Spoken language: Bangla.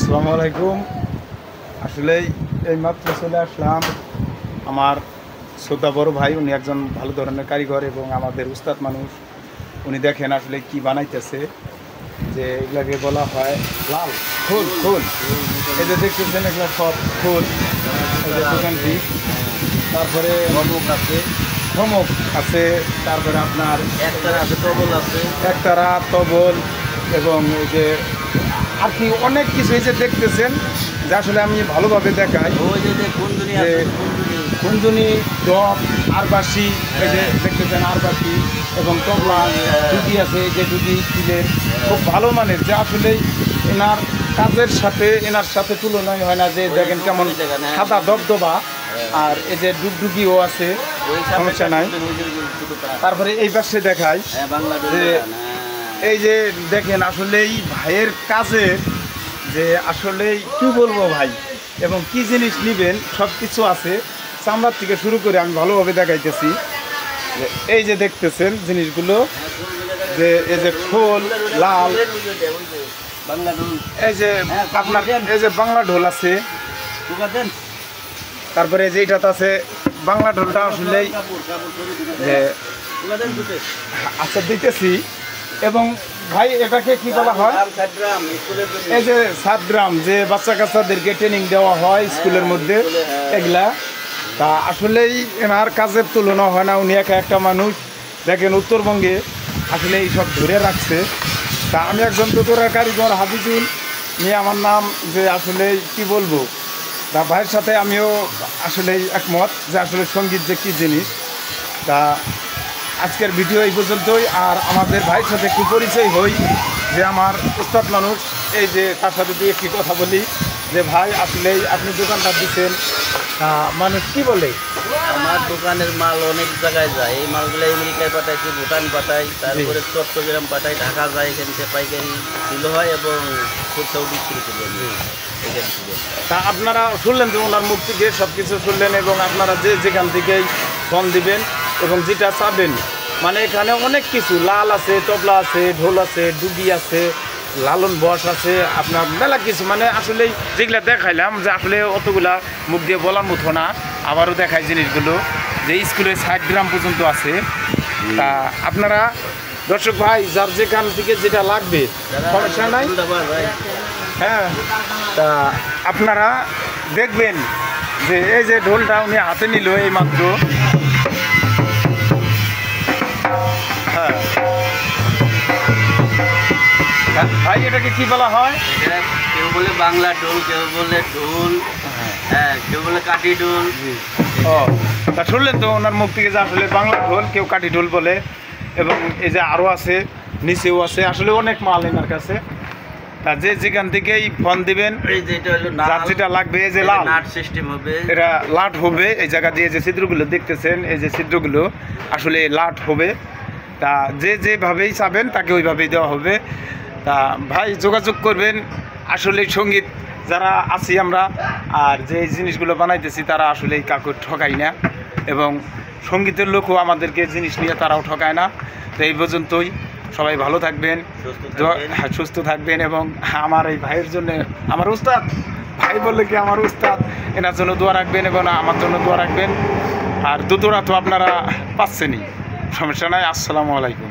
আসসালামু আলাইকুম। আসলে এইমাত্র চলে আসলাম। আমার শ্রোতা বড় ভাই, উনি একজন ভালো ধরনের কারিগর এবং আমাদের উস্তাদ মানুষ। উনি দেখেন আসলে কি বানাইতেছে, যে এগুলাকে বলা হয় লাল ফুল। ফুল এই যে দেখতেছেন, এগুলো সব ফুল। এই যে দোকানটি, তারপরে ধমক আছে, তারপরে আপনার একতারা তবল এবং এই যে আর কি অনেক কিছু এই যে দেখতেছেন, যে আসলে আমি ভালোভাবে দেখাই। যে কুঞ্জুনি, ডব, আরবাসি, এই যে দেখতেছেন আরবাসি এবং তবলা, ডুগি আছে। এই যে ডুগি কিলের খুব ভালো মানের, যে আসলেই এনার কাজের সাথে এনার সাথে তুলনায় হয় না। যে দেখেন কেমন সাদা দবদবা, আর এই যে ডুগডুগিও আছে, সমস্যা নাই। তারপরে এই পাশে দেখাই, যে এই যে দেখেন আসলেই ভাইয়ের কাজে, যে আসলেই কি বলবো ভাই, এবং কি জিনিস নেবেন সব কিছু আছে। চামড়ার থেকে শুরু করে আমি ভালোভাবে দেখাইতেছি। এই যে দেখতেছেন জিনিসগুলো, যে এই যে খোল লাল, এই যে আপনার এই যে বাংলা ঢোল আছে, তারপরে যে এইটাতে আছে বাংলা ঢোলটা আসলেই যে আচ্ছা দিতেছি। এবং ভাই এটাকে কি বলা হয়, এই যে 7 গ্রাম যে বাচ্চা কাচ্চাদেরকে ট্রেনিং দেওয়া হয় স্কুলের মধ্যে, এগুলা। তা আসলেই এনার কাজের তুলনা হয় না। উনি একটা মানুষ দেখেন উত্তরবঙ্গে আসলে এই সব ধরে রাখছে। তা আমি একজন তুতরা কারিগর হাফিজুল নিয়ে আমার নাম, যে আসলে কি বলবো, তা ভাইয়ের সাথে আমিও আসলে একমত যে আসলে সঙ্গীত যে কী জিনিস। তা আজকের ভিডিও এই পর্যন্তই। আর আমাদের ভাইয়ের সাথে একটু পরিচয় হই, যে আমার উস্তাদ মানুষ। এই যে তার সাথে দিয়ে একটি কথা বলি, যে ভাই আসলেই আপনি দোকানটা দিচ্ছেন, মানুষ কি বলে আমার দোকানের মাল অনেক জায়গায় যায়। এই মালগুলো আমেরিকায় পাঠাইছি, ভুটান পাঠাই, তারপরে চট্টগ্রাম পাঠাই, ঢাকা যায়, এখান থেকে পাইকারি দিল হয় এবং কোথাও বিক্রি করি এখান থেকে। তা আপনারা শুনলেন যে ওনার মুখ থেকে সব কিছু শুনলেন, এবং আপনারা যে যেখান থেকেই ফোন দিবেন এবং যেটা চাবেন, মানে এখানে অনেক কিছু লাল আছে, তবলা আছে, ঢোল আছে, ডুগি আছে, লালন বস আছে, আপনার মেলা কিছু, মানে আসলে যেগুলা দেখাইলাম, যে আসলে অতগুলা মুখ দিয়ে বলার মতো না। আবারও দেখাই জিনিসগুলো, যে স্কুলে 60 গ্রাম পর্যন্ত আছে। তা আপনারা দর্শক ভাই, যার যেখান থেকে যেটা লাগবে সমস্যা নাই। হ্যাঁ, তা আপনারা দেখবেন যে এই যে ঢোলটা উনি হাতে নিল এই মাত্র। হ্যাঁ ভাই, এটাকে কি বলা হয়? কেউ বলে বাংলা ঢোল, কেউ বলে ঢোল, হ্যাঁ কেউ বলে কাঠি ঢোল। ও, তা শুনলেন তো ওনার মুখ থেকে, যে আসলে বাংলা ঢোল, কেউ কাঠি ঢোল বলে। এবং এই যে আরও আছে, নিচেও আছে, আসলে অনেক মাল এনার কাছে। তা যে যেখান থেকেই ফোন দিবেন, যার যেটা লাগবে, এই যে লাল সিস্টেম হবে, এটা লাট হবে। এই জায়গা দিয়ে যে ছিদ্রগুলো দেখতেছেন, এই যে ছিদ্রগুলো আসলে লাট হবে। তা যে যেভাবেই চাবেন তাকে ওইভাবেই দেওয়া হবে। তা ভাই যোগাযোগ করবেন। আসলে সঙ্গীত যারা আছি আমরা, আর যে জিনিসগুলো বানাইতেছি, তারা আসলে কাউকে ঠকাই না, এবং সঙ্গীতের লোকও আমাদেরকে জিনিস নিয়ে তারাও ঠকায় না। তো এই পর্যন্তই। সবাই ভালো থাকবেন, সুস্থ থাকবেন, এবং আমার এই ভাইয়ের জন্য, আমার উস্তাদ ভাই বললে কি আমার উস্তাদ, এনার জন্য দোয়া রাখবেন এবং আমার জন্য দোয়া রাখবেন। আর দুটোরা তো আপনারা পাচ্ছেনই, সমস্যা নাই। আসসালামু আলাইকুম।